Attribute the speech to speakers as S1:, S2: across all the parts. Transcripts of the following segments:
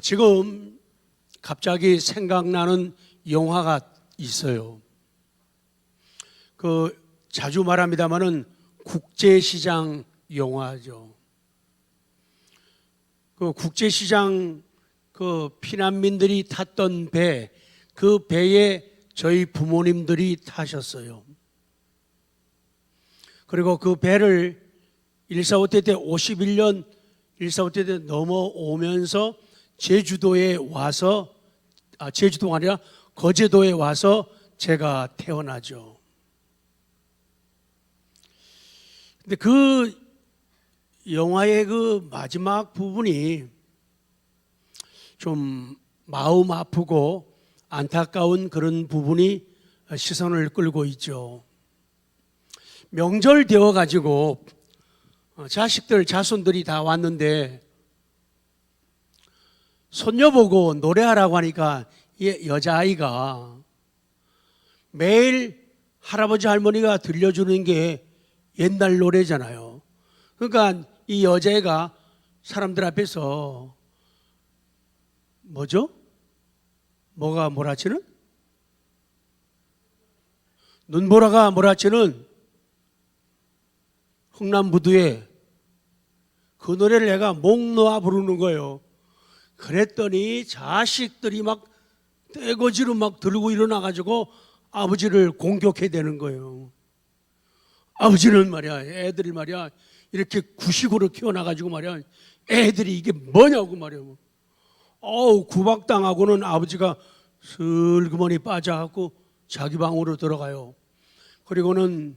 S1: 지금 갑자기 생각나는 영화가 있어요. 자주 말합니다마는 국제시장 영화죠. 국제시장 피난민들이 탔던 배, 그 배에 저희 부모님들이 타셨어요. 그리고 그 배를 1.4.5태 때 51년 1.4.5태 때 넘어오면서 제주도에 와서 제주도가 아니라 거제도에 와서 제가 태어나죠. 근데 그 영화의 그 마지막 부분이 좀 마음 아프고 안타까운 그런 부분이 시선을 끌고 있죠. 명절 되어 가지고 자식들, 자손들이 다 왔는데 손녀 보고 노래하라고 하니까 여자아이가 매일 할아버지 할머니가 들려주는 게 옛날 노래잖아요. 그러니까 이 여자애가 사람들 앞에서 뭐죠? 뭐가 몰아치는? 눈보라가 몰아치는 흥남부두에 그 노래를 내가 목 놓아 부르는 거예요. 그랬더니 자식들이 막 떼거지로 막 들고 일어나가지고 아버지를 공격해야 되는 거예요. 아버지는 말이야, 애들이 말이야, 이렇게 구식으로 키워놔가지고 말이야, 애들이 이게 뭐냐고 말이야. 구박당하고는 아버지가 슬그머니 빠져갖고 자기 방으로 들어가요. 그리고는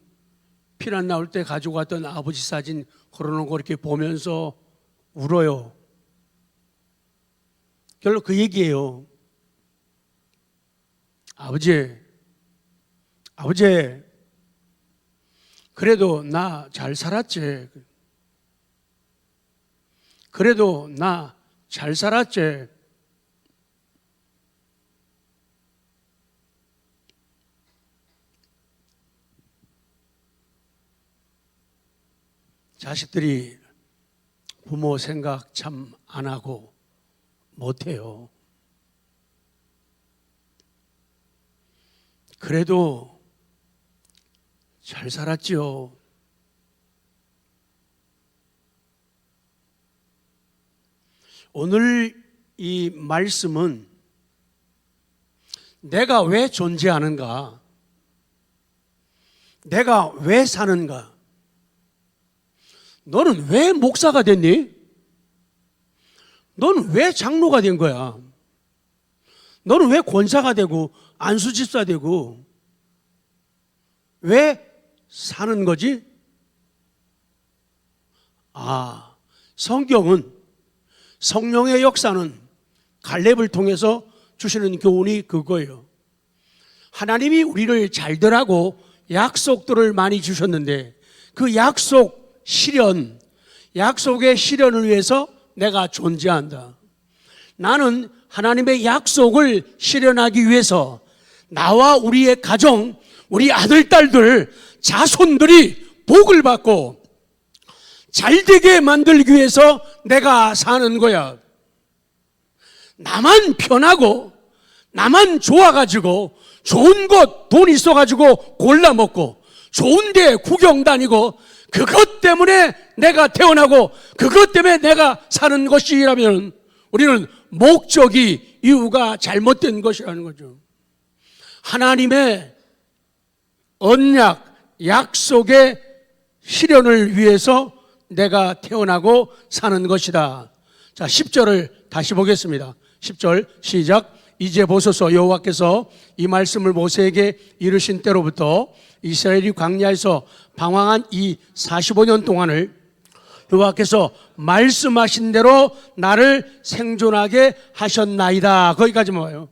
S1: 피난 나올 때 가지고 갔던 아버지 사진 걸어놓은 거 이렇게 보면서 울어요. 결국 그 얘기예요. 아버지, 그래도 나 잘 살았지. 그래도 나 잘 살았지. 자식들이 부모 생각 참 안 하고 못해요. 그래도 잘 살았지요. 오늘 이 말씀은 내가 왜 존재하는가? 내가 왜 사는가? 너는 왜 목사가 됐니? 너는 왜 장로가 된 거야? 너는 왜 권사가 되고 안수집사 되고 왜 사는 거지? 성경은 성령의 역사는 갈렙을 통해서 주시는 교훈이 그거예요. 하나님이 우리를 잘되라고 약속들을 많이 주셨는데 그 약속 실현, 약속의 실현을 위해서 내가 존재한다. 나는 하나님의 약속을 실현하기 위해서 나와 우리의 가정, 우리 아들, 딸들, 자손들이 복을 받고 잘되게 만들기 위해서 내가 사는 거야. 나만 편하고 나만 좋아가지고 좋은 곳 돈 있어가지고 골라 먹고 좋은 데 구경 다니고 그것 때문에 내가 태어나고 그것 때문에 내가 사는 것이라면 우리는 목적이 이유가 잘못된 것이라는 거죠. 하나님의 언약, 약속의 실현을 위해서 내가 태어나고 사는 것이다. 자, 10절을 다시 보겠습니다. 10절 시작. 이제 보소서 여호와께서 이 말씀을 모세에게 이르신 때로부터 이스라엘이 광야에서 방황한 이 45년 동안을 여호와께서 말씀하신 대로 나를 생존하게 하셨나이다. 거기까지만 와요.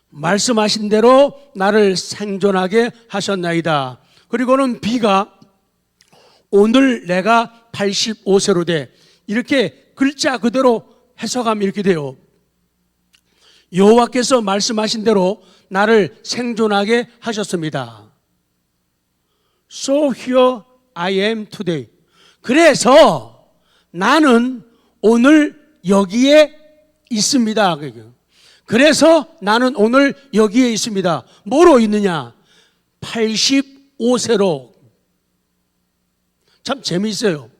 S1: 말씀하신 대로 나를 생존하게 하셨나이다. 그리고는 B가 오늘 내가 85세로 돼. 이렇게 글자 그대로 해석하면 이렇게 돼요. 여호와께서 말씀하신 대로 나를 생존하게 하셨습니다. So here I am today. 그래서 나는 오늘 여기에 있습니다. 그래서 나는 오늘 여기에 있습니다. 뭐로 있느냐? 85세로. 참 재미있어요.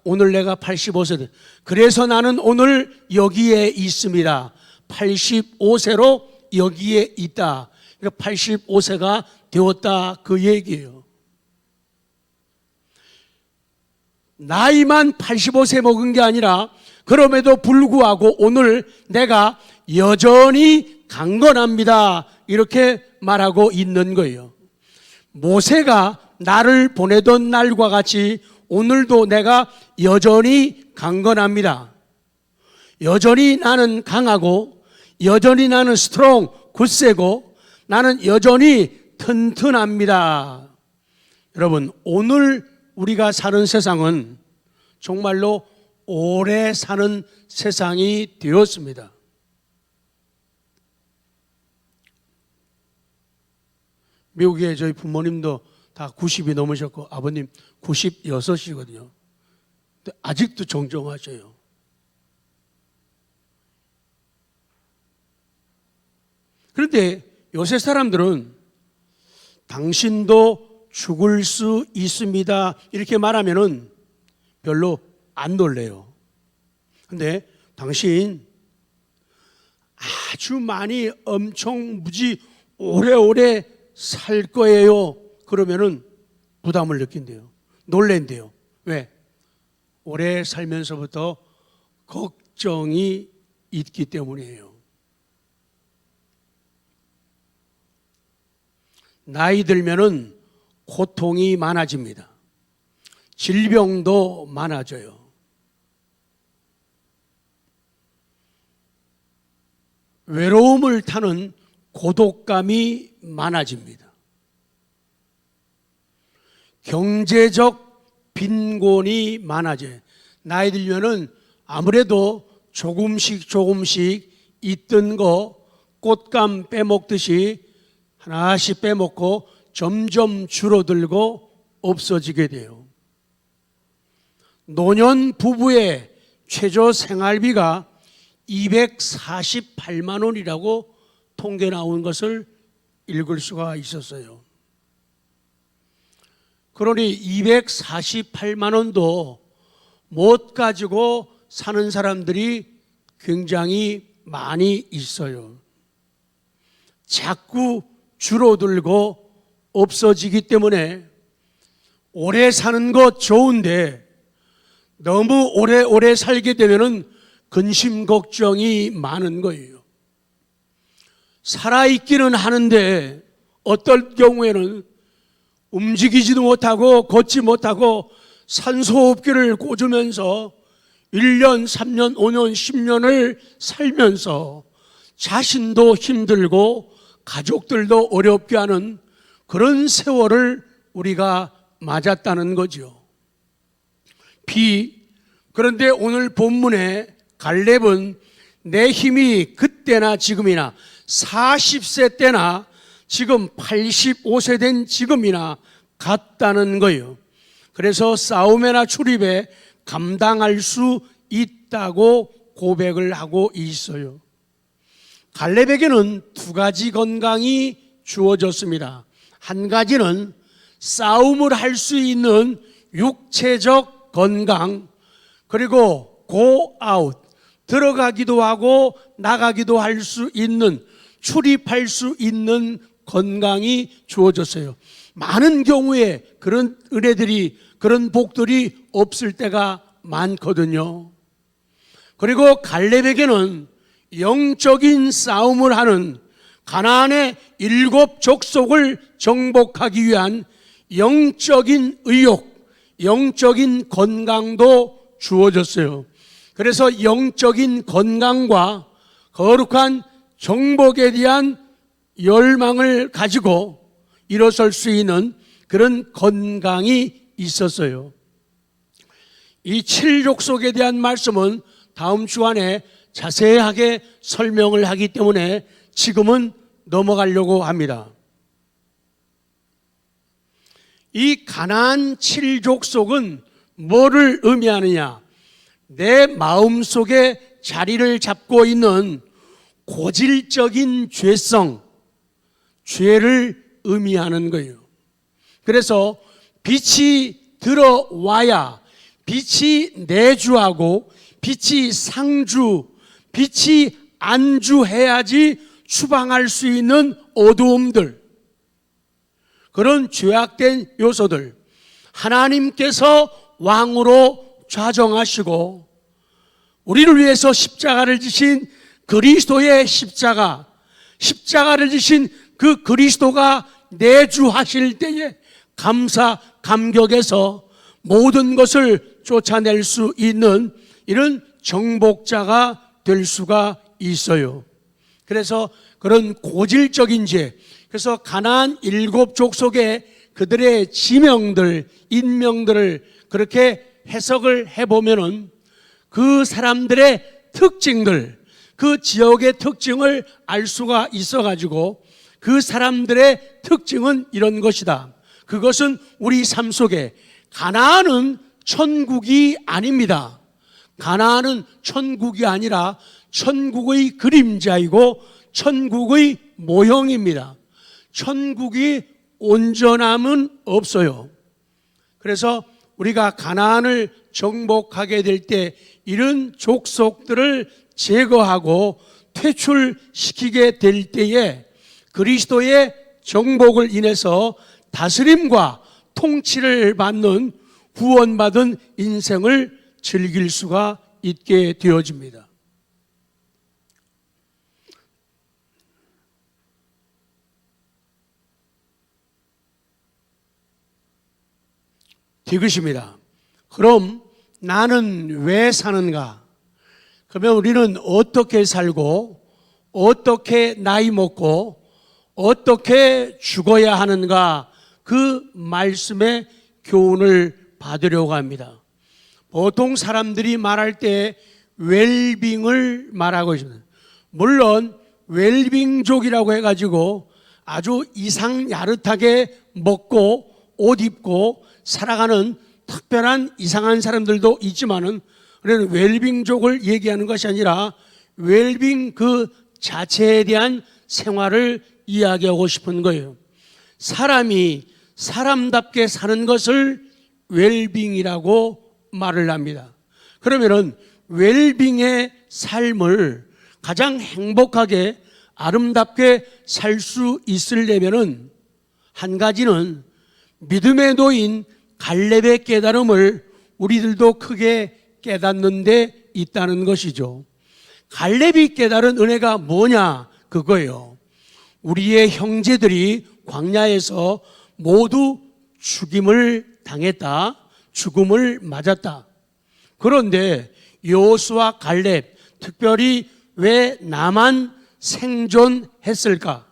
S1: 오늘 내가 85세. 그래서 나는 오늘 여기에 있습니다. 85세로 여기에 있다. 그러니까 85세가 되었다 그 얘기예요. 나이만 85세 먹은 게 아니라 그럼에도 불구하고 오늘 내가 여전히 강건합니다. 이렇게 말하고 있는 거예요. 모세가 나를 보내던 날과 같이 오늘도 내가 여전히 강건합니다. 여전히 나는 강하고 여전히 나는 스트롱, 굳세고 나는 여전히 튼튼합니다. 여러분, 오늘 우리가 사는 세상은 정말로 오래 사는 세상이 되었습니다. 미국에 저희 부모님도 다 90이 넘으셨고 아버님 96이거든요. 근데 아직도 정정하셔요. 그런데 요새 사람들은 당신도 죽을 수 있습니다 이렇게 말하면은 별로 안 놀래요. 근데 당신 아주 많이 엄청 무지 오래오래 살 거예요 그러면은 부담을 느낀대요. 놀랜대요. 왜? 오래 살면서부터 걱정이 있기 때문이에요. 나이 들면은 고통이 많아집니다. 질병도 많아져요. 외로움을 타는 고독감이 많아집니다. 경제적 빈곤이 많아져요. 나이 들면은 아무래도 조금씩 있던 거 꽃감 빼먹듯이 하나씩 빼먹고 점점 줄어들고 없어지게 돼요. 노년 부부의 최저 생활비가 248만 원이라고 통계 나온 것을 읽을 수가 있었어요. 그러니 248만 원도 못 가지고 사는 사람들이 굉장히 많이 있어요. 자꾸 줄어들고 없어지기 때문에 오래 사는 것 좋은데 너무 오래 살게 되면은 근심 걱정이 많은 거예요. 살아있기는 하는데 어떨 경우에는 움직이지도 못하고 걷지 못하고 산소호흡기를 꽂으면서 1년, 3년, 5년, 10년을 살면서 자신도 힘들고 가족들도 어렵게 하는 그런 세월을 우리가 맞았다는 거죠. 그런데 오늘 본문에 갈렙은 내 힘이 그때나 지금이나 40세 때나 지금 85세 된 지금이나 같다는 거예요. 그래서 싸움이나 출입에 감당할 수 있다고 고백을 하고 있어요. 갈렙에게는 두 가지 건강이 주어졌습니다. 한 가지는 싸움을 할 수 있는 육체적 건강, 그리고 go out, 들어가기도 하고 나가기도 할 수 있는, 출입할 수 있는 건강이 주어졌어요. 많은 경우에 그런 은혜들이, 그런 복들이 없을 때가 많거든요. 그리고 갈렙에게는 영적인 싸움을 하는 가나안의 7 족속을 정복하기 위한 영적인 의욕, 영적인 건강도 주어졌어요. 그래서 영적인 건강과 거룩한 정복에 대한 열망을 가지고 일어설 수 있는 그런 건강이 있었어요. 이 7족속에 대한 말씀은 다음 주간에 자세하게 설명을 하기 때문에 지금은 넘어가려고 합니다. 이 가나안 7족속은 뭐를 의미하느냐? 내 마음속에 자리를 잡고 있는 고질적인 죄성, 죄를 의미하는 거예요. 그래서 빛이 들어와야 빛이 내주하고 빛이 상주, 빛이 안주해야지 추방할 수 있는 어두움들, 그런 죄악된 요소들 하나님께서 왕으로 좌정하시고 우리를 위해서 십자가를 지신 그리스도의 십자가를 지신 그 그리스도가 내주하실 때에 감사 감격에서 모든 것을 쫓아낼 수 있는 이런 정복자가 될 수가 있어요. 그래서 그런 고질적인 죄, 그래서 가나안 7족 속에 그들의 지명들, 인명들을 그렇게 해석을 해보면은 그 사람들의 특징들, 그 지역의 특징을 알 수가 있어가지고 그 사람들의 특징은 이런 것이다. 그것은 우리 삶 속에 가나안은 천국이 아닙니다. 가나안은 천국이 아니라 천국의 그림자이고 천국의 모형입니다. 천국이 온전함은 없어요. 그래서 우리가 가나안을 정복하게 될 때 이런 족속들을 제거하고 퇴출시키게 될 때에 그리스도의 정복을 인해서 다스림과 통치를 받는 구원받은 인생을 즐길 수가 있게 되어집니다. 이것입니다. 그럼 나는 왜 사는가? 그러면 우리는 어떻게 살고 어떻게 나이 먹고 어떻게 죽어야 하는가? 그 말씀의 교훈을 받으려고 합니다. 보통 사람들이 말할 때 웰빙을 말하고 있습니다. 물론 웰빙족이라고 해가지고 아주 이상야릇하게 먹고 옷 입고 살아가는 특별한 이상한 사람들도 있지만은 우리는 웰빙족을 얘기하는 것이 아니라 웰빙 그 자체에 대한 생활을 이야기하고 싶은 거예요. 사람이 사람답게 사는 것을 웰빙이라고 말을 합니다. 그러면은 웰빙의 삶을 가장 행복하게 아름답게 살 수 있으려면은 한 가지는 믿음의 노인 갈렙의 깨달음을 우리들도 크게 깨닫는 데 있다는 것이죠. 갈렙이 깨달은 은혜가 뭐냐? 그거예요. 우리의 형제들이 광야에서 모두 죽임을 당했다. 죽음을 맞았다. 그런데 여호수아 갈렙, 특별히 왜 나만 생존했을까?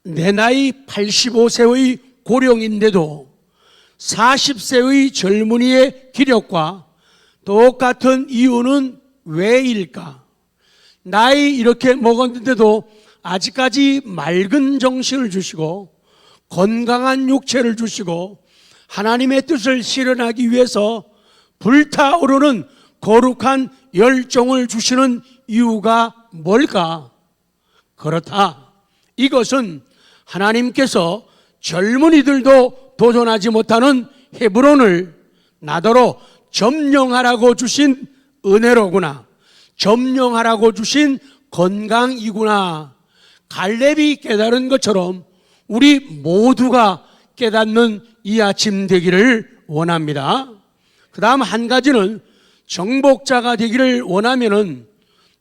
S1: 내 나이 85세의 고령인데도 40세의 젊은이의 기력과 똑같은 이유는 왜일까? 나이 이렇게 먹었는데도 아직까지 맑은 정신을 주시고 건강한 육체를 주시고 하나님의 뜻을 실현하기 위해서 불타오르는 거룩한 열정을 주시는 이유가 뭘까? 그렇다. 이것은 하나님께서 젊은이들도 도전하지 못하는 헤브론을 나더러 점령하라고 주신 은혜로구나. 점령하라고 주신 건강이구나. 갈렙이 깨달은 것처럼 우리 모두가 깨닫는 이 아침 되기를 원합니다. 그 다음 한 가지는 정복자가 되기를 원하면은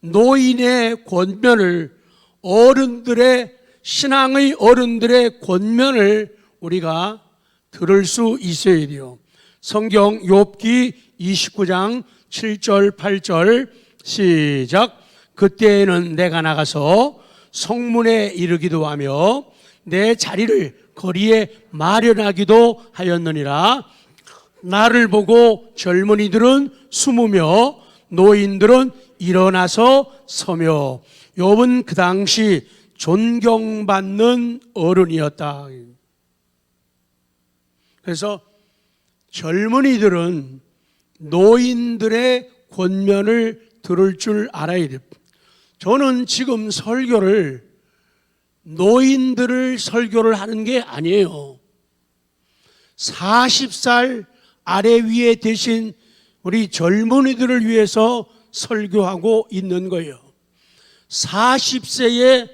S1: 노인의 권면을, 어른들의 신앙의 어른들의 권면을 우리가 들을 수 있어야 돼요. 성경 욥기 29장 7절 8절 시작. 그때에는 내가 나가서 성문에 이르기도 하며 내 자리를 거리에 마련하기도 하였느니라. 나를 보고 젊은이들은 숨으며 노인들은 일어나서 서며. 욥은 그 당시 존경받는 어른이었다. 그래서 젊은이들은 노인들의 권면을 들을 줄 알아야 돼요. 저는 지금 설교를 노인들을 설교를 하는 게 아니에요. 40살 아래 위에 되신 우리 젊은이들을 위해서 설교하고 있는 거예요. 40세의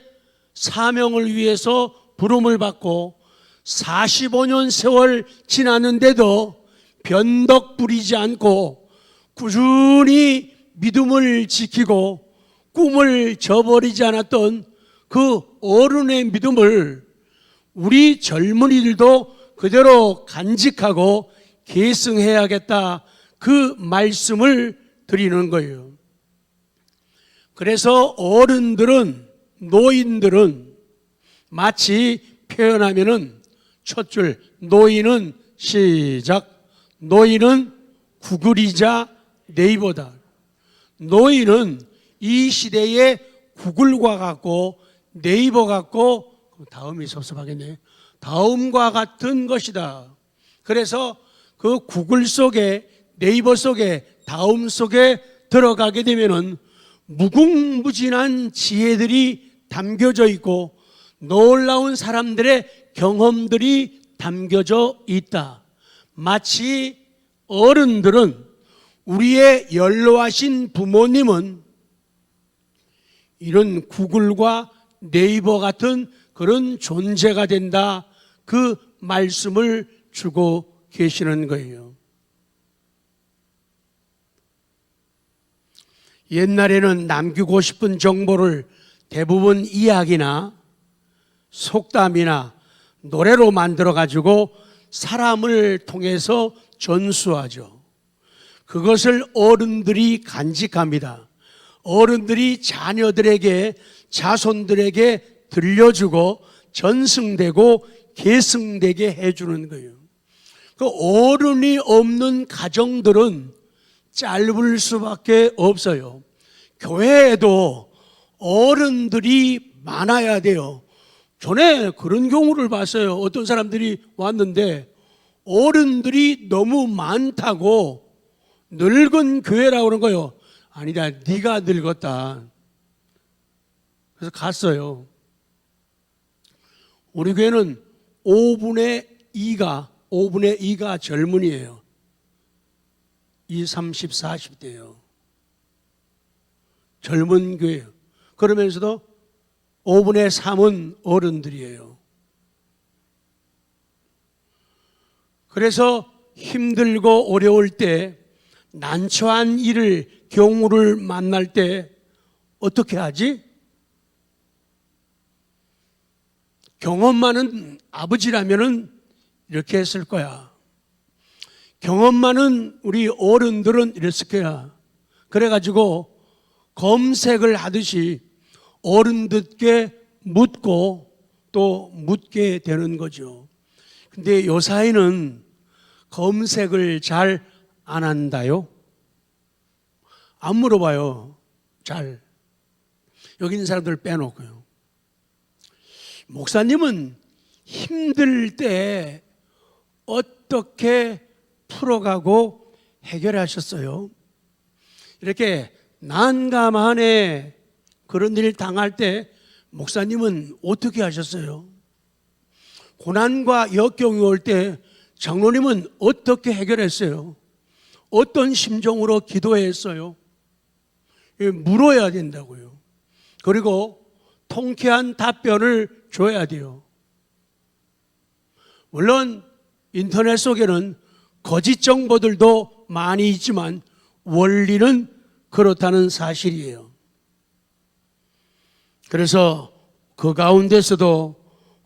S1: 사명을 위해서 부름을 받고 45년 세월 지났는데도 변덕 부리지 않고 꾸준히 믿음을 지키고 꿈을 저버리지 않았던 그 어른의 믿음을 우리 젊은이들도 그대로 간직하고 계승해야겠다, 그 말씀을 드리는 거예요. 그래서 어른들은, 노인들은 마치 표현하면은 첫 줄, 노인은 시작, 노인은 구글이자 네이버다. 노인은 이 시대의 구글과 같고 네이버 같고, 다음이 섭섭하겠네, 다음과 같은 것이다. 그래서 그 구글 속에, 네이버 속에, 다음 속에 들어가게 되면은 무궁무진한 지혜들이 담겨져 있고 놀라운 사람들의 경험들이 담겨져 있다. 마치 어른들은, 우리의 연로하신 부모님은 이런 구글과 네이버 같은 그런 존재가 된다, 그 말씀을 주고 계시는 거예요. 옛날에는 남기고 싶은 정보를 대부분 이야기나 속담이나 노래로 만들어 가지고 사람을 통해서 전수하죠. 그것을 어른들이 간직합니다. 어른들이 자녀들에게, 자손들에게 들려주고 전승되고 계승되게 해주는 거예요. 그 어른이 없는 가정들은 짧을 수밖에 없어요. 교회에도 어른들이 많아야 돼요. 전에 그런 경우를 봤어요. 어떤 사람들이 왔는데 어른들이 너무 많다고 늙은 교회라고 그런 거예요. 아니다, 네가 늙었다. 그래서 갔어요. 우리 교회는 5분의 2가 젊은이에요. 20, 30, 40대예요. 젊은 교회예요. 그러면서도 5분의 3은 어른들이에요. 그래서 힘들고 어려울 때, 난처한 일을, 경우를 만날 때 어떻게 하지? 경험 많은 아버지라면은 이렇게 했을 거야. 경험 많은 우리 어른들은 이랬을 거야. 그래가지고 검색을 하듯이 어른들께 묻고 또 묻게 되는 거죠. 근데 요사이는 검색을 잘 안 한다요? 안 물어봐요. 잘. 여기 있는 사람들 빼놓고요. 목사님은 힘들 때 어떻게 풀어가고 해결하셨어요? 이렇게 난감하네, 그런 일 당할 때 목사님은 어떻게 하셨어요? 고난과 역경이 올 때 장로님은 어떻게 해결했어요? 어떤 심정으로 기도했어요? 물어야 된다고요. 그리고 통쾌한 답변을 줘야 돼요. 물론 인터넷 속에는 거짓 정보들도 많이 있지만 원리는 그렇다는 사실이에요. 그래서 그 가운데서도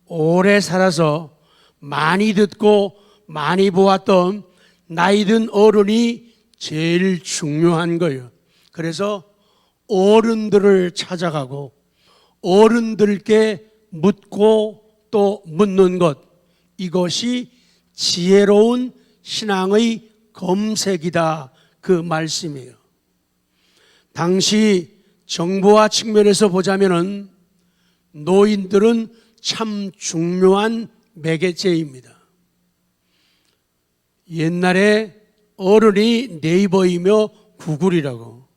S1: 오래 살아서 많이 듣고 많이 보았던 나이든 어른이 제일 중요한 거예요. 그래서 어른들을 찾아가고 어른들께 묻고 또 묻는 것, 이것이 지혜로운 신앙의 검색이다, 그 말씀이에요. 당시 정보화 측면에서 보자면은 노인들은 참 중요한 매개체입니다. 옛날에 어른이 네이버이며 구글이라고.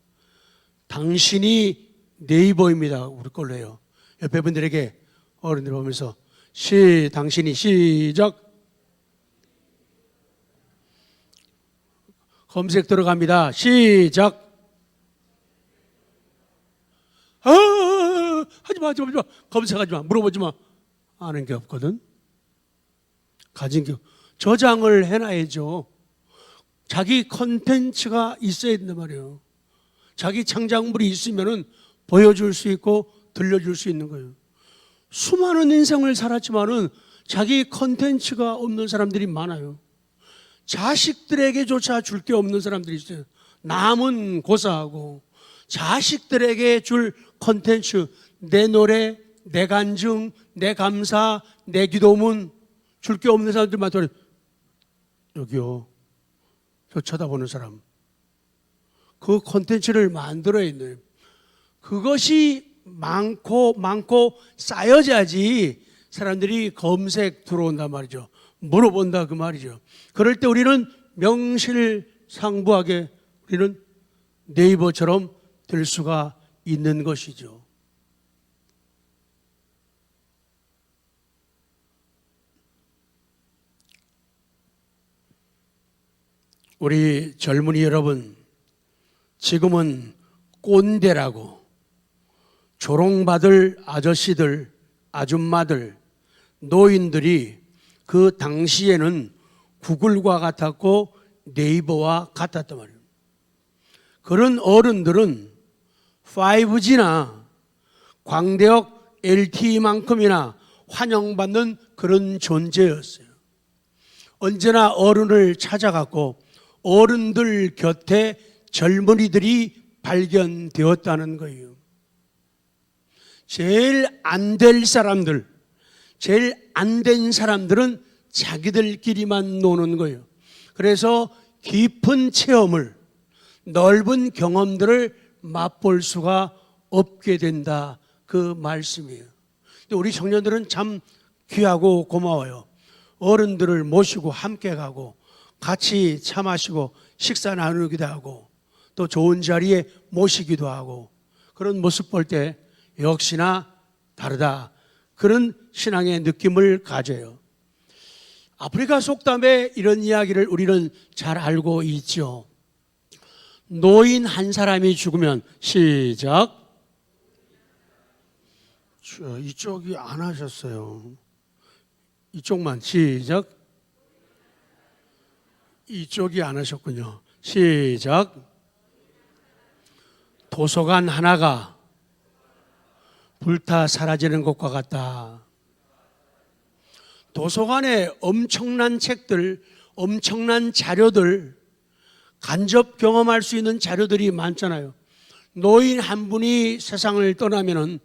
S1: 당신이 네이버입니다. 우리 걸로 해요. 옆에 분들에게 어른들 보면서 당신이 시작. 검색 들어갑니다. 시작. 하지마. 검색하지 마. 물어보지 마. 아는 게 없거든. 가진 게 저장을 해놔야죠. 자기 컨텐츠가 있어야 된단 말이에요. 자기 창작물이 있으면은 보여줄 수 있고 들려줄 수 있는 거예요. 수많은 인생을 살았지만은 자기 컨텐츠가 없는 사람들이 많아요. 자식들에게조차 줄 게 없는 사람들이 있어요. 남은 고사하고 자식들에게 줄 컨텐츠, 내 노래, 내 간증, 내 감사, 내 기도문 줄 게 없는 사람들 많더라고요. 여기요. 저 쳐다보는 사람. 그 컨텐츠를 만들어야 돼요. 그것이 많고 쌓여져야지 사람들이 검색 들어온단 말이죠. 물어본다 그 말이죠. 그럴 때 우리는 명실상부하게 우리는 네이버처럼 될 수가 있는 것이죠. 우리 젊은이 여러분, 지금은 꼰대라고 조롱받을 아저씨들, 아줌마들, 노인들이 그 당시에는 구글과 같았고 네이버와 같았단 말이에요. 그런 어른들은 5G나 광대역 LTE만큼이나 환영받는 그런 존재였어요. 언제나 어른을 찾아갔고 어른들 곁에 젊은이들이 발견되었다는 거예요. 제일 안 될 사람들, 제일 안 된 사람들은 자기들끼리만 노는 거예요. 그래서 깊은 체험을, 넓은 경험들을 맛볼 수가 없게 된다, 그 말씀이에요. 우리 청년들은 참 귀하고 고마워요. 어른들을 모시고 함께 가고 같이 차 마시고 식사 나누기도 하고 또 좋은 자리에 모시기도 하고 그런 모습 볼 때 역시나 다르다, 그런 신앙의 느낌을 가져요. 아프리카 속담에 이런 이야기를 우리는 잘 알고 있죠. 노인 한 사람이 죽으면 시작. 이쪽이 안 하셨어요. 이쪽만 시작. 이쪽이 안 하셨군요. 시작. 도서관 하나가 불타 사라지는 것과 같다. 도서관에 엄청난 책들, 엄청난 자료들, 간접 경험할 수 있는 자료들이 많잖아요. 노인 한 분이 세상을 떠나면은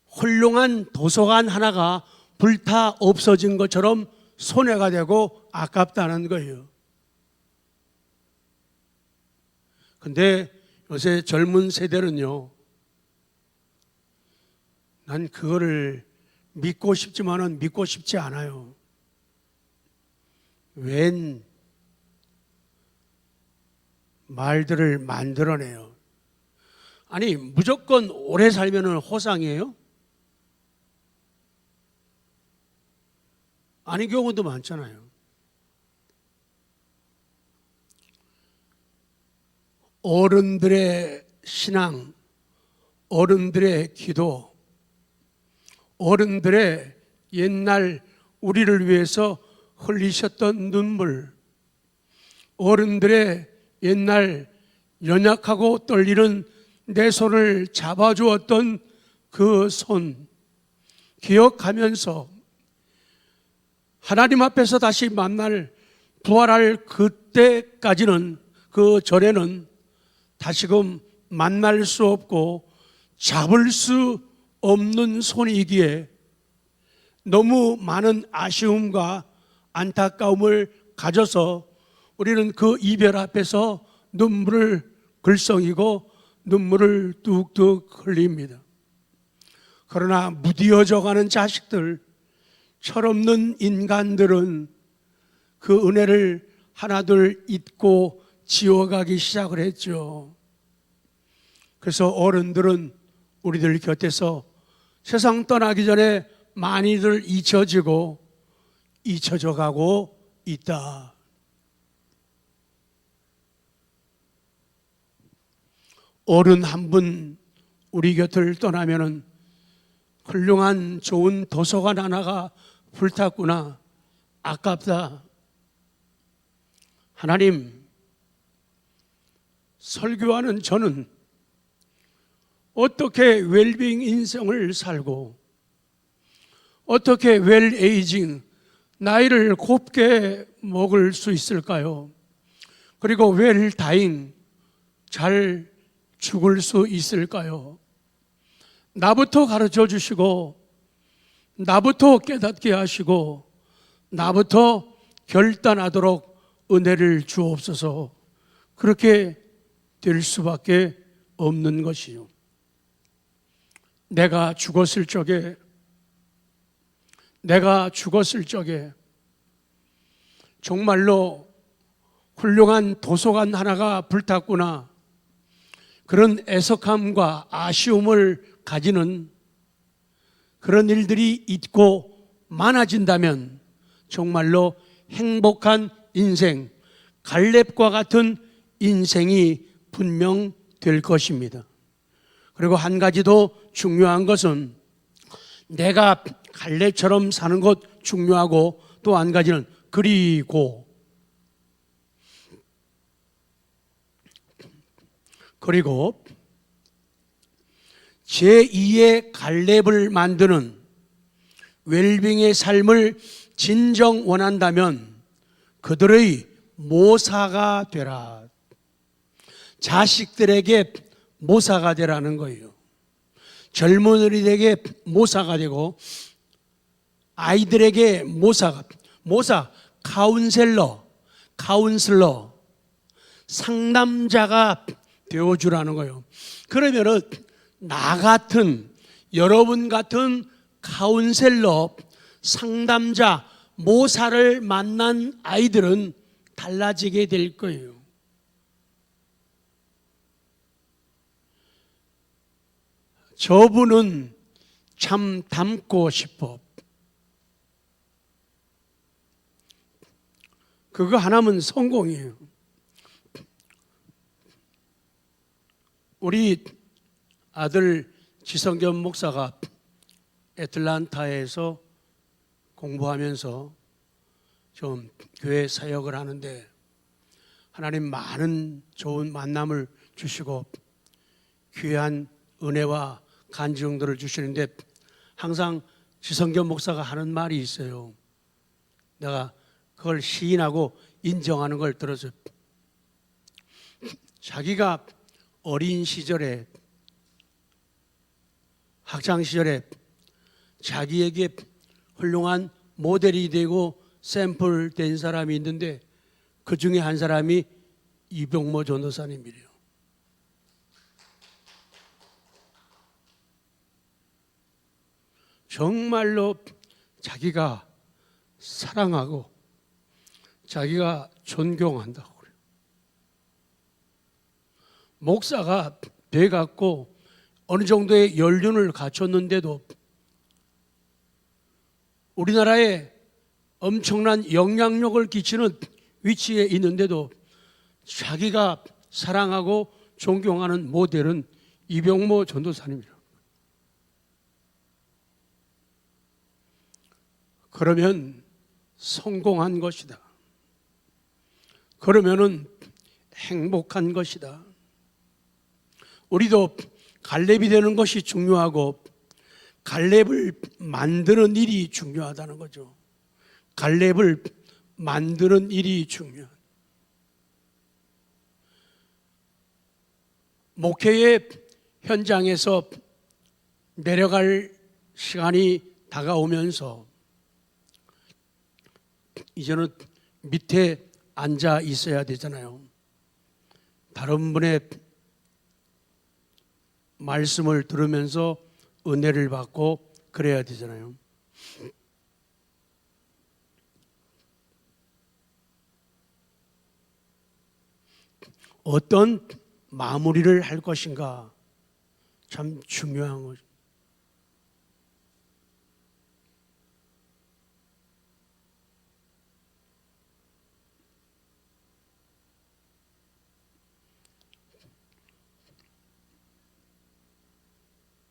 S1: 훌륭한 도서관 하나가 불타 없어진 것처럼 손해가 되고 아깝다는 거예요. 근데 요새 젊은 세대는요, 난 그거를 믿고 싶지만은 믿고 싶지 않아요. 웬 말들을 만들어내요. 아니, 무조건 오래 살면은 호상이에요? 아닌 경우도 많잖아요. 어른들의 신앙, 어른들의 기도, 어른들의 옛날 우리를 위해서 흘리셨던 눈물, 어른들의 옛날 연약하고 떨리는 내 손을 잡아주었던 그 손 기억하면서 하나님 앞에서 다시 만날, 부활할 그때까지는, 그 전에는 다시금 만날 수 없고 잡을 수 없는 손이기에 너무 많은 아쉬움과 안타까움을 가져서 우리는 그 이별 앞에서 눈물을 글썽이고 눈물을 뚝뚝 흘립니다. 그러나 무디어져 가는 자식들, 철없는 인간들은 그 은혜를 하나둘 잊고 지워가기 시작을 했죠. 그래서 어른들은 우리들 곁에서 세상 떠나기 전에 많이들 잊혀지고 잊혀져 가고 있다. 어른 한 분 우리 곁을 떠나면은 훌륭한 좋은 도서관 하나가 불탔구나. 아깝다. 하나님, 설교하는 저는 어떻게 웰빙 인생을 살고 어떻게 웰에이징, 나이를 곱게 먹을 수 있을까요? 그리고 웰다잉, 잘 죽을 수 있을까요? 나부터 가르쳐 주시고 나부터 깨닫게 하시고 나부터 결단하도록 은혜를 주옵소서. 그렇게 될 수밖에 없는 것이요. 내가 죽었을 적에 정말로 훌륭한 도서관 하나가 불탔구나, 그런 애석함과 아쉬움을 가지는 그런 일들이 있고 많아진다면 정말로 행복한 인생, 갈렙과 같은 인생이 분명 될 것입니다. 그리고 한 가지 더 중요한 것은 내가 갈렙처럼 사는 것 중요하고, 또 한 가지는 그리고 제2의 갈렙을 만드는 웰빙의 삶을 진정 원한다면 그들의 모사가 되라. 자식들에게 모사가 되라는 거예요. 젊은이들에게 모사가 되고 아이들에게 모사, 카운슬러, 상담자가 되어주라는 거예요. 그러면은 나 같은, 여러분 같은 카운셀러, 상담자, 모사를 만난 아이들은 달라지게 될 거예요. 저분은 참 닮고 싶어. 그거 하나면 성공이에요. 우리 아들 지성겸 목사가 애틀란타에서 공부하면서 좀 교회 사역을 하는데 하나님 많은 좋은 만남을 주시고 귀한 은혜와 간증들을 주시는데 항상 지성겸 목사가 하는 말이 있어요. 내가 그걸 시인하고 인정하는 걸 들어서, 자기가 어린 시절에, 학창 시절에 자기에게 훌륭한 모델이 되고 샘플 된 사람이 있는데 그 중에 한 사람이 이병모 전도사님이래요. 정말로 자기가 사랑하고 자기가 존경한다고 그래요. 목사가 돼 갖고 어느 정도의 연륜을 갖췄는데도 우리나라에 엄청난 영향력을 끼치는 위치에 있는데도 자기가 사랑하고 존경하는 모델은 이병모 전도사님이라고. 그러면 성공한 것이다. 그러면은 행복한 것이다. 우리도 갈렙이 되는 것이 중요하고 갈렙을 만드는 일이 중요하다는 거죠. 갈렙을 만드는 일이 중요하다. 목회의 현장에서 내려갈 시간이 다가오면서 이제는 밑에 앉아 있어야 되잖아요. 다른 분의 말씀을 들으면서 은혜를 받고 그래야 되잖아요. 어떤 마무리를 할 것인가 참 중요한 거죠.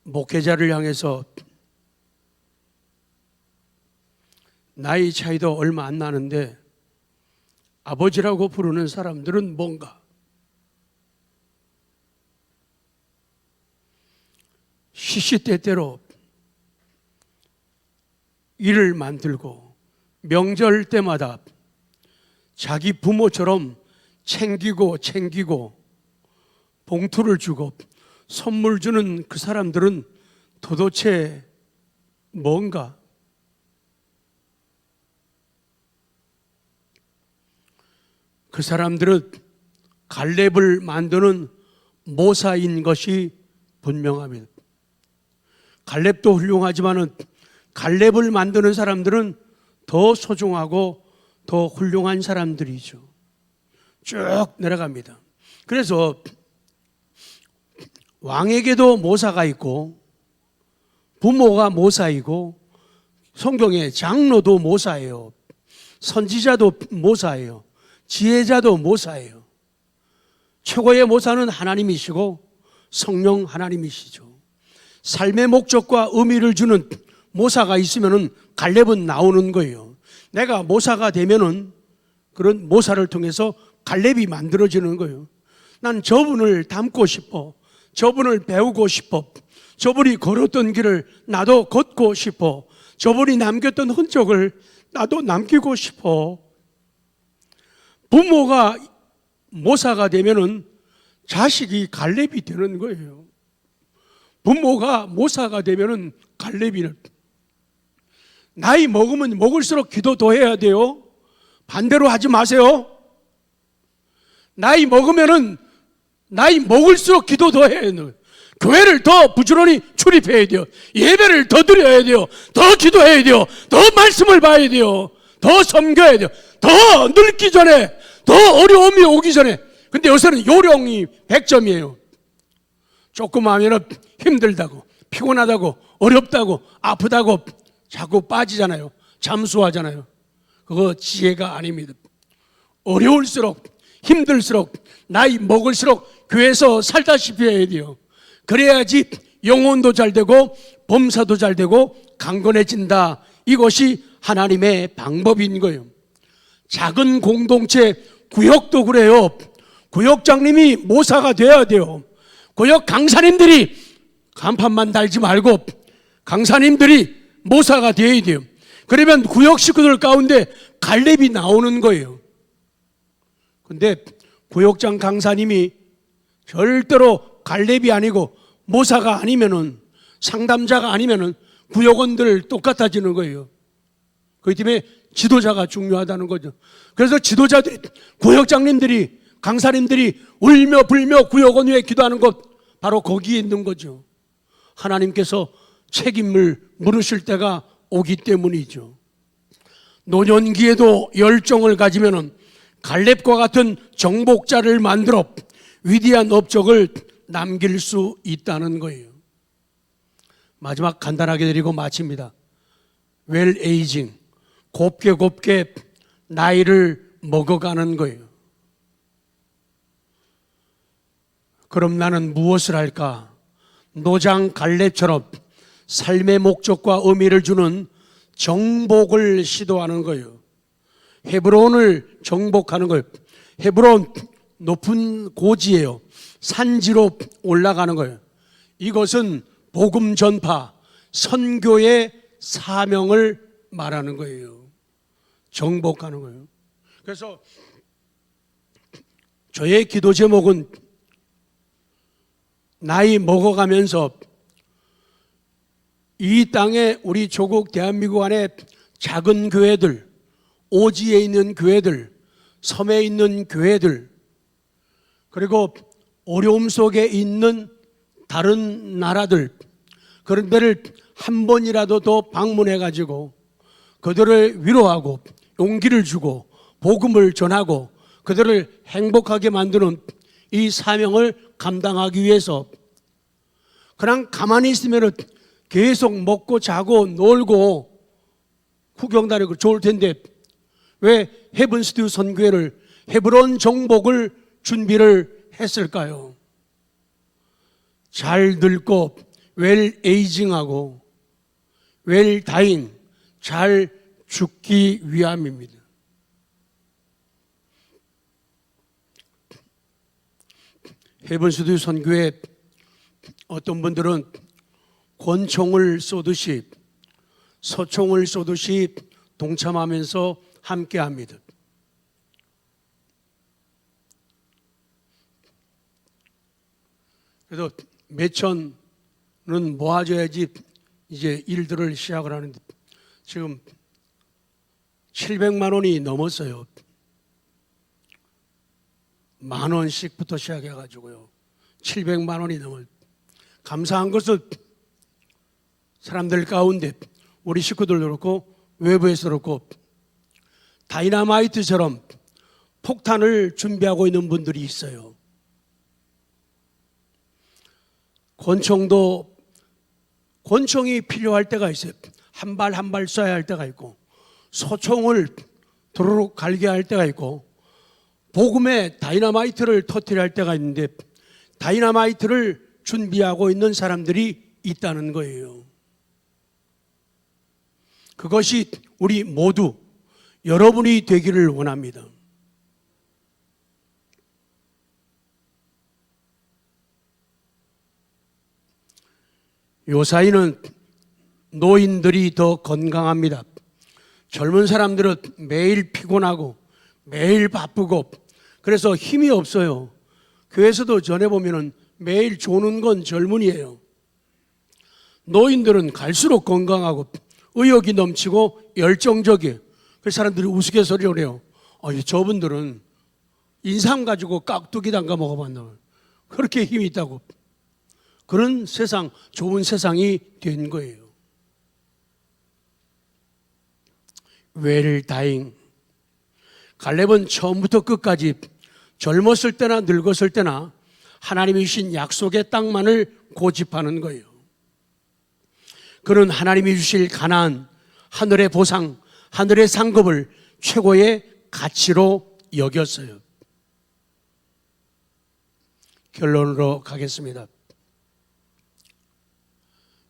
S1: 목회자를 향해서 나이 차이도 얼마 안 나는데 아버지라고 부르는 사람들은 뭔가? 시시때때로 일을 만들고 명절 때마다 자기 부모처럼 챙기고 봉투를 주고 선물 주는 그 사람들은 도대체 뭔가? 그 사람들은 갈렙을 만드는 모사인 것이 분명합니다. 갈렙도 훌륭하지만은 갈렙을 만드는 사람들은 더 소중하고 더 훌륭한 사람들이죠. 쭉 내려갑니다. 그래서 왕에게도 모사가 있고 부모가 모사이고 성경에 장로도 모사예요. 선지자도 모사예요. 지혜자도 모사예요. 최고의 모사는 하나님이시고 성령 하나님이시죠. 삶의 목적과 의미를 주는 모사가 있으면은 갈렙은 나오는 거예요. 내가 모사가 되면은 그런 모사를 통해서 갈렙이 만들어지는 거예요. 난 저분을 닮고 싶어. 저분을 배우고 싶어. 저분이 걸었던 길을 나도 걷고 싶어. 저분이 남겼던 흔적을 나도 남기고 싶어. 부모가 모사가 되면은 자식이 갈렙이 되는 거예요. 부모가 모사가 되면은 갈렙이는 나이 먹으면 먹을수록 기도 더 해야 돼요. 반대로 하지 마세요. 나이 먹으면은 나이 먹을수록 기도 더 해야 돼요. 교회를 더 부지런히 출입해야 돼요. 예배를 더 드려야 돼요. 더 기도해야 돼요. 더 말씀을 봐야 돼요. 더 섬겨야 돼요. 더 늙기 전에, 더 어려움이 오기 전에. 근데 요새는 요령이 100점이에요. 조금 하면 힘들다고, 피곤하다고, 어렵다고, 아프다고 자꾸 빠지잖아요. 잠수하잖아요. 그거 지혜가 아닙니다. 어려울수록, 힘들수록, 나이 먹을수록 교회에서 살다시피 해야 돼요. 그래야지 영혼도 잘 되고 범사도 잘 되고 강건해진다. 이것이 하나님의 방법인 거예요. 작은 공동체 구역도 그래요. 구역장님이 모사가 돼야 돼요. 구역 강사님들이 간판만 달지 말고 강사님들이 모사가 돼야 돼요. 그러면 구역 식구들 가운데 갈렙이 나오는 거예요. 근데 구역장 강사님이 절대로 갈렙이 아니고 모사가 아니면은, 상담자가 아니면은 구역원들 똑같아지는 거예요. 그렇기 때문에 지도자가 중요하다는 거죠. 그래서 지도자들이, 구역장님들이, 강사님들이 울며 불며 구역원 위에 기도하는 것, 바로 거기에 있는 거죠. 하나님께서 책임을 물으실 때가 오기 때문이죠. 노년기에도 열정을 가지면은 갈렙과 같은 정복자를 만들어 위대한 업적을 남길 수 있다는 거예요. 마지막 간단하게 드리고 마칩니다. 웰 에이징, 곱게 나이를 먹어가는 거예요. 그럼 나는 무엇을 할까? 노장 갈렙처럼 삶의 목적과 의미를 주는 정복을 시도하는 거예요. 헤브론을 정복하는 거예요. 헤브론 높은 고지예요. 산지로 올라가는 거예요. 이것은 복음 전파, 선교의 사명을 말하는 거예요. 정복하는 거예요. 그래서 저의 기도 제목은 나이 먹어가면서 이 땅에 우리 조국 대한민국 안에 작은 교회들, 오지에 있는 교회들, 섬에 있는 교회들, 그리고 어려움 속에 있는 다른 나라들, 그런 데를 한 번이라도 더 방문해 가지고 그들을 위로하고 용기를 주고 복음을 전하고 그들을 행복하게 만드는 이 사명을 감당하기 위해서 그냥 가만히 있으면 계속 먹고 자고 놀고 구경 다니고 좋을 텐데 왜 헤븐 스튜 선교회를 헤브론 정복을 준비를 했을까요? 잘 늙고 웰 에이징하고 웰 다잉, 잘 죽기 위함입니다. 헤븐 스튜 선교회 어떤 분들은 권총을 쏘듯이 서총을 쏘듯이 동참하면서 함께합니다. 그래서 매천은 모아줘야지 이제 일들을 시작을 하는데 지금 700만 원이 넘었어요. 10,000원씩부터 시작해가지고요. 700만 원이 넘을. 감사한 것은 사람들 가운데 우리 식구들도 그렇고 외부에서도 그렇고 다이너마이트처럼 폭탄을 준비하고 있는 분들이 있어요. 권총이 필요할 때가 있어요. 한 발 한 발 쏴야 할 때가 있고 소총을 도로록 갈게 할 때가 있고 복음에 다이너마이트를 터뜨려 할 때가 있는데 다이너마이트를 준비하고 있는 사람들이 있다는 거예요. 그것이 우리 모두 여러분이 되기를 원합니다. 요사이는 노인들이 더 건강합니다. 젊은 사람들은 매일 피곤하고 매일 바쁘고 그래서 힘이 없어요. 교회에서도 전해보면 매일 조는 건 젊은이에요. 노인들은 갈수록 건강하고 의욕이 넘치고 열정적이에요. 그래서 사람들이 우스갯소리를 해요. 저분들은 인삼 가지고 깍두기 담가 먹어봤나. 그렇게 힘이 있다고. 그런 세상, 좋은 세상이 된 거예요. 웰 다잉. 갈렙은 처음부터 끝까지 젊었을 때나 늙었을 때나 하나님이 주신 약속의 땅만을 고집하는 거예요. 그는 하나님이 주실 가나안, 하늘의 보상, 하늘의 상급을 최고의 가치로 여겼어요. 결론으로 가겠습니다.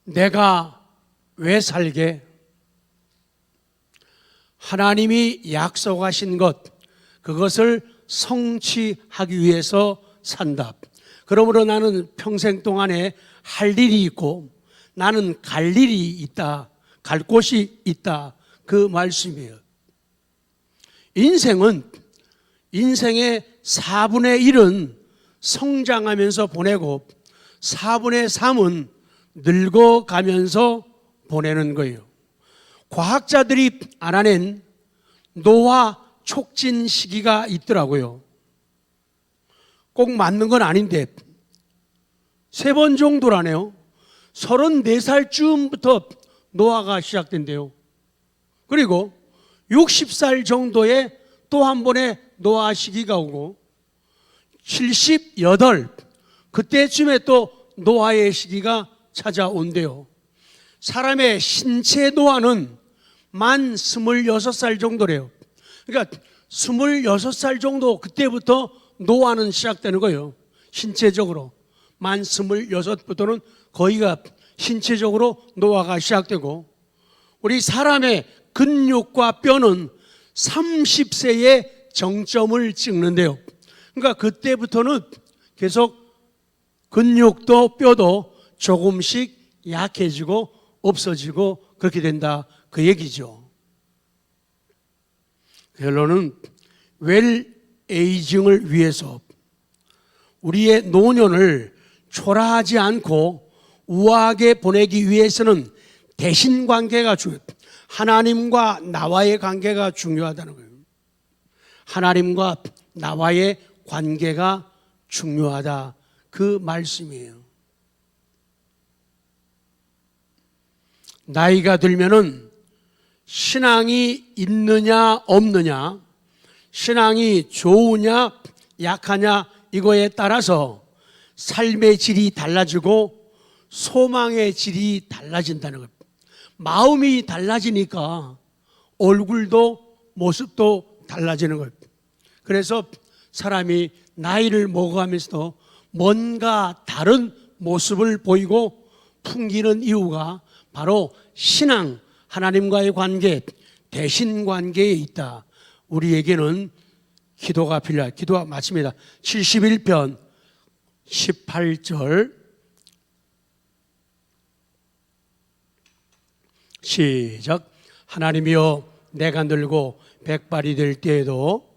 S1: 내가 왜 살게? 하나님이 약속하신 것, 그것을 성취하기 위해서 산다. 그러므로 나는 평생 동안에 할 일이 있고 나는 갈 일이 있다. 갈 곳이 있다. 그 말씀이에요. 인생의 4분의 1은 성장하면서 보내고 4분의 3은 늙어가면서 보내는 거예요. 과학자들이 알아낸 노화 촉진 시기가 있더라고요. 꼭 맞는 건 아닌데 3번 정도라네요. 34살쯤부터 노화가 시작된대요. 그리고 60살 정도에 또 한 번의 노화 시기가 오고 78 그때쯤에 또 노화의 시기가 찾아온대요. 사람의 신체 노화는 만 26살 정도래요. 그러니까 26살 정도 그때부터 노화는 시작되는 거예요. 신체적으로 만 26부터는 거의가 신체적으로 노화가 시작되고 우리 사람의 근육과 뼈는 30세에 정점을 찍는데요. 그러니까 그때부터는 계속 근육도 뼈도 조금씩 약해지고 없어지고 그렇게 된다 그 얘기죠. 결론은 웰 에이징을 위해서 우리의 노년을 초라하지 않고 우아하게 보내기 위해서는 대신 관계가 중요해요. 하나님과 나와의 관계가 중요하다는 거예요. 하나님과 나와의 관계가 중요하다 그 말씀이에요. 나이가 들면은 신앙이 있느냐 없느냐, 신앙이 좋으냐 약하냐 이거에 따라서 삶의 질이 달라지고 소망의 질이 달라진다는 것. 마음이 달라지니까 얼굴도 모습도 달라지는 것. 그래서 사람이 나이를 먹어가면서도 뭔가 다른 모습을 보이고 풍기는 이유가 바로 신앙, 하나님과의 관계, 대신 관계에 있다. 우리에게는 기도가 필요하다. 기도가 맞습니다. 71편 18절 시작. 하나님이여 내가 늙고 백발이 될 때에도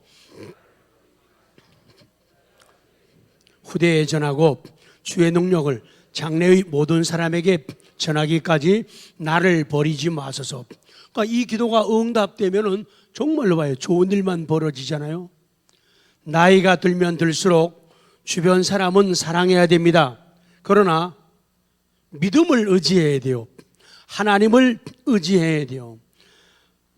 S1: 후대에 전하고 주의 능력을 장래의 모든 사람에게 전하기까지 나를 버리지 마소서. 그러니까 이 기도가 응답되면은 정말로 봐요. 좋은 일만 벌어지잖아요. 나이가 들면 들수록 주변 사람은 사랑해야 됩니다. 그러나 믿음을 의지해야 돼요. 하나님을 의지해야 돼요.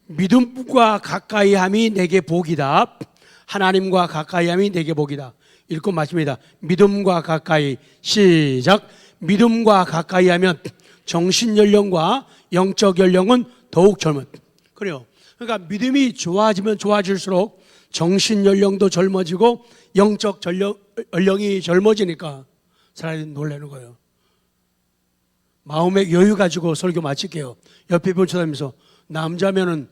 S1: 믿음과 가까이함이 내게 복이다. 하나님과 가까이함이 내게 복이다. 읽고 마칩니다. 믿음과 가까이. 시작. 믿음과 가까이하면 정신연령과 영적 연령은 더욱 젊은. 그래요. 그러니까 믿음이 좋아지면 좋아질수록 정신연령도 젊어지고 영적 연령이 젊어지니까 사람들이 놀라는 거예요. 마음의 여유 가지고 설교 마칠게요. 옆에 분 쳐다보면서 남자면은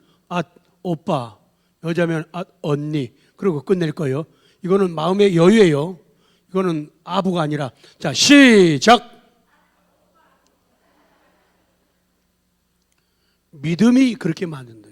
S1: 오빠, 여자면 언니, 그러고 끝낼 거예요. 이거는 마음의 여유예요. 이거는 아부가 아니라. 자, 시작. 믿음이 그렇게 만든다.